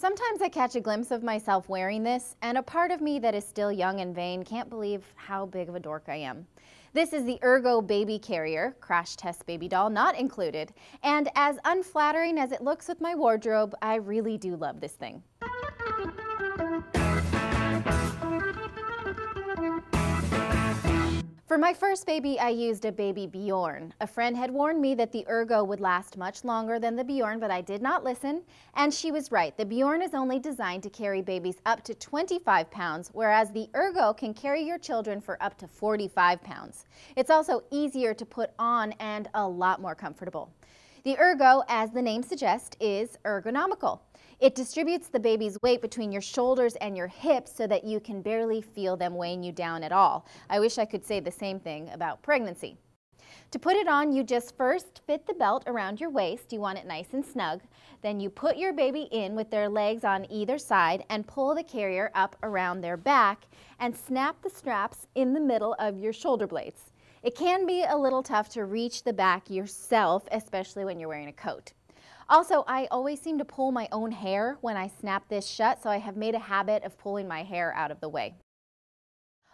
Sometimes I catch a glimpse of myself wearing this, and a part of me that is still young and vain can't believe how big of a dork I am. This is the Ergo baby carrier, crash test baby doll not included, and as unflattering as it looks with my wardrobe, I really do love this thing. For my first baby, I used a Baby Bjorn. A friend had warned me that the Ergo would last much longer than the Bjorn, but I did not listen, and she was right. The Bjorn is only designed to carry babies up to 25 pounds, whereas the Ergo can carry your children for up to 45 pounds. It's also easier to put on and a lot more comfortable. The Ergo, as the name suggests, is ergonomical. It distributes the baby's weight between your shoulders and your hips so that you can barely feel them weighing you down at all. I wish I could say the same thing about pregnancy. To put it on, you just first fit the belt around your waist. You want it nice and snug. Then you put your baby in with their legs on either side and pull the carrier up around their back and snap the straps in the middle of your shoulder blades. It can be a little tough to reach the back yourself, especially when you're wearing a coat. Also, I always seem to pull my own hair when I snap this shut, so I have made a habit of pulling my hair out of the way.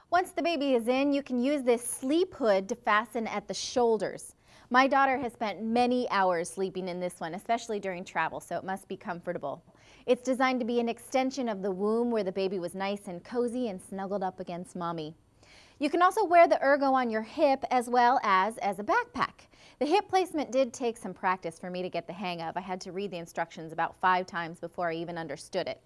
Once the baby is in, you can use this sleep hood to fasten at the shoulders. My daughter has spent many hours sleeping in this one, especially during travel, so it must be comfortable. It's designed to be an extension of the womb where the baby was nice and cozy and snuggled up against mommy. You can also wear the Ergo on your hip as well as a backpack. The hip placement did take some practice for me to get the hang of. I had to read the instructions about 5 times before I even understood it.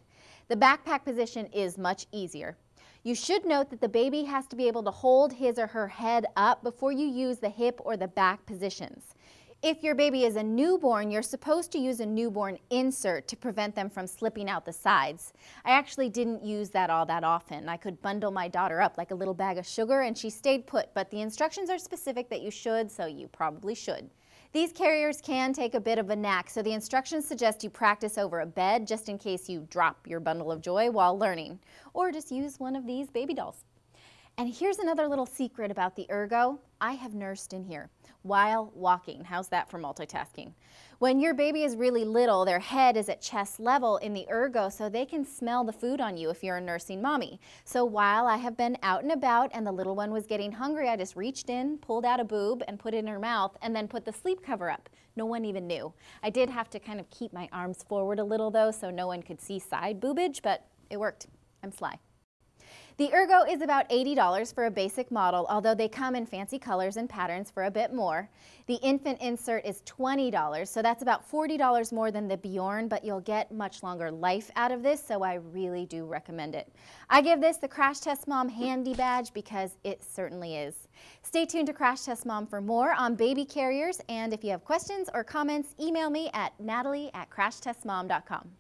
The backpack position is much easier. You should note that the baby has to be able to hold his or her head up before you use the hip or the back positions. If your baby is a newborn, you're supposed to use a newborn insert to prevent them from slipping out the sides. I actually didn't use that all that often. I could bundle my daughter up like a little bag of sugar and she stayed put, but the instructions are specific that you should, so you probably should. These carriers can take a bit of a knack, so the instructions suggest you practice over a bed just in case you drop your bundle of joy while learning, or just use one of these baby dolls. And here's another little secret about the Ergo. I have nursed in here while walking. How's that for multitasking? When your baby is really little, their head is at chest level in the Ergo, so they can smell the food on you if you're a nursing mommy. So while I have been out and about and the little one was getting hungry, I just reached in, pulled out a boob and put it in her mouth and then put the sleep cover up. No one even knew. I did have to kind of keep my arms forward a little though so no one could see side boobage, but it worked. I'm sly. The Ergo is about $80 for a basic model, although they come in fancy colors and patterns for a bit more. The infant insert is $20, so that's about $40 more than the Bjorn, but you'll get much longer life out of this, so I really do recommend it. I give this the Crash Test Mom handy badge because it certainly is. Stay tuned to Crash Test Mom for more on baby carriers, and if you have questions or comments, email me at Natali@crashtestmom.com.